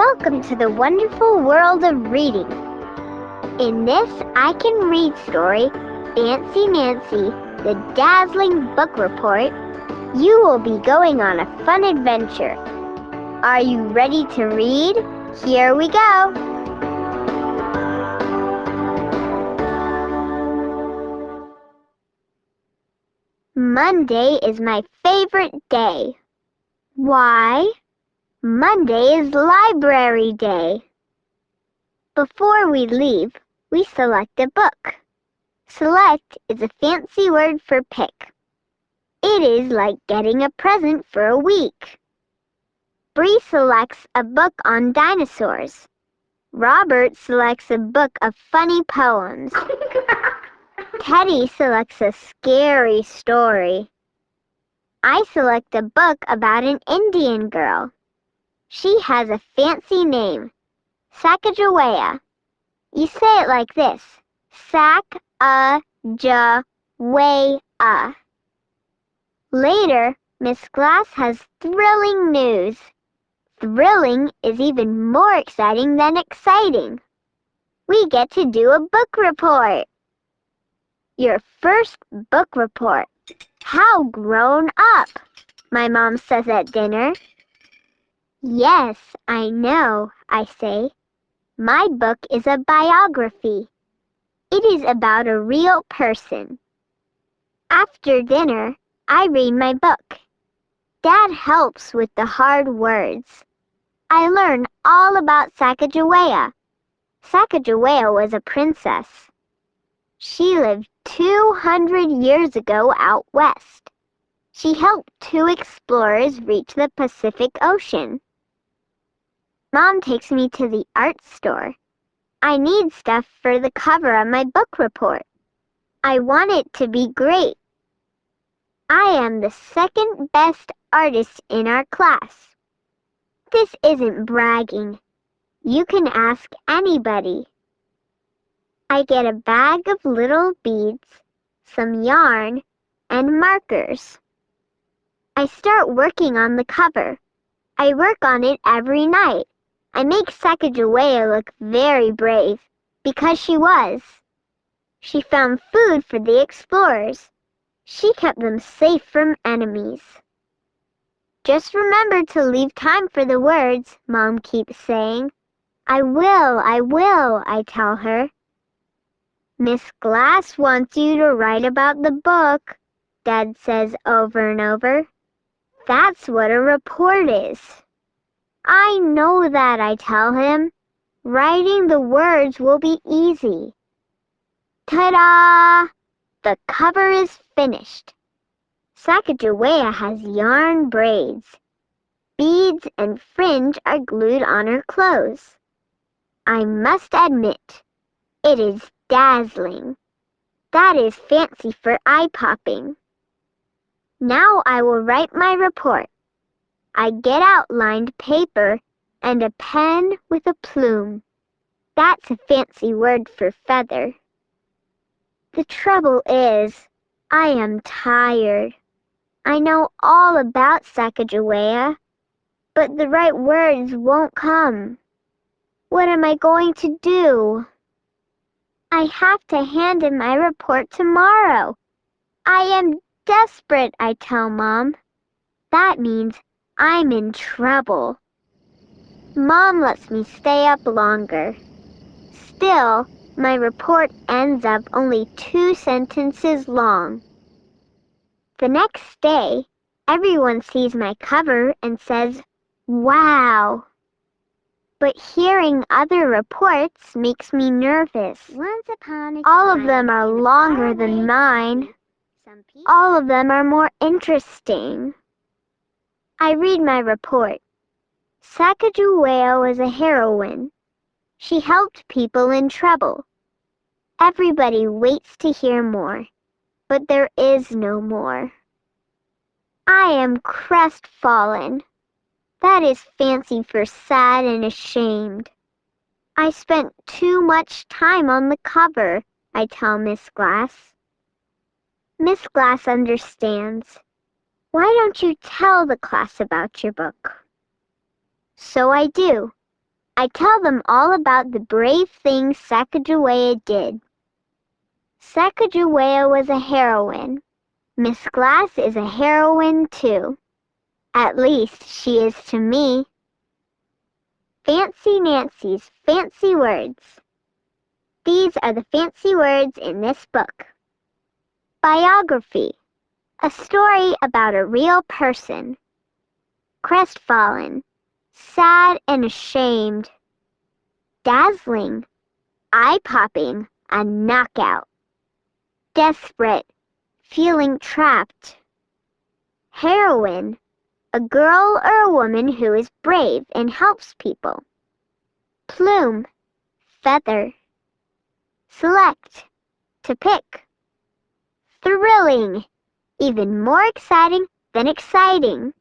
Welcome to the wonderful world of reading. In this I Can Read story, Fancy Nancy, the Dazzling Book Report, you will be going on a fun adventure. Are you ready to read? Here we go! Monday is my favorite day. Why? Monday is Library Day. Before we leave, we select a book. Select is a fancy word for pick. It is like getting a present for a week. Bree selects a book on dinosaurs. Robert selects a book of funny poems. Teddy selects a scary story. I select a book about an Indian girl. She has a fancy name, Sacagawea. You say it like this, Sac-a-ja-way-a. Later, Miss Glass has thrilling news. Thrilling is even more exciting than exciting. We get to do a book report. Your first book report. How grown up, my mom says at dinner. Yes, I know, I say. My book is a biography. It is about a real person. After dinner, I read my book. Dad helps with the hard words. I learn all about Sacagawea. Sacagawea was a princess. She lived 200 years ago out west. She helped 2 explorers reach the Pacific Ocean. Mom takes me to the art store. I need stuff for the cover of my book report. I want it to be great. I am the second best artist in our class. This isn't bragging. You can ask anybody. I get a bag of little beads, some yarn, and markers. I start working on the cover. I work on it every night. I make Sacagawea look very brave, because she was. She found food for the explorers. She kept them safe from enemies. Just remember to leave time for the words, Mom keeps saying. I will, I tell her. Miss Glass wants you to write about the book, Dad says over and over. That's what a report is. I know that, I tell him. Writing the words will be easy. Ta-da! The cover is finished. Sacagawea has yarn braids. Beads and fringe are glued on her clothes. I must admit, it is dazzling. That is fancy for eye-popping. Now I will write my report. I get out lined paper and a pen with a plume. That's a fancy word for feather. The trouble is, I am tired. I know all about Sacagawea, but the right words won't come. What am I going to do? I have to hand in my report tomorrow. I am desperate, I tell Mom. That means I'm in trouble. Mom lets me stay up longer. Still, my report ends up only 2 sentences long. The next day, everyone sees my cover and says, wow. But hearing other reports makes me nervous. All of them are longer than mine. All of them are more interesting. I read my report. Sacagawea was a heroine. She helped people in trouble. Everybody waits to hear more, but there is no more. I am crestfallen. That is fancy for sad and ashamed. I spent too much time on the cover, I tell Miss Glass. Miss Glass understands. Why don't you tell the class about your book? So I do. I tell them all about the brave things Sacagawea did. Sacagawea was a heroine. Miss Glass is a heroine too. At least she is to me. Fancy Nancy's fancy words. These are the fancy words in this book. Biography. A story about a real person. Crestfallen. Sad and ashamed. Dazzling. Eye-popping. A knockout. Desperate. Feeling trapped. Heroine. A girl or a woman who is brave and helps people. Plume. Feather. Select. To pick. Thrilling. Even more exciting than exciting.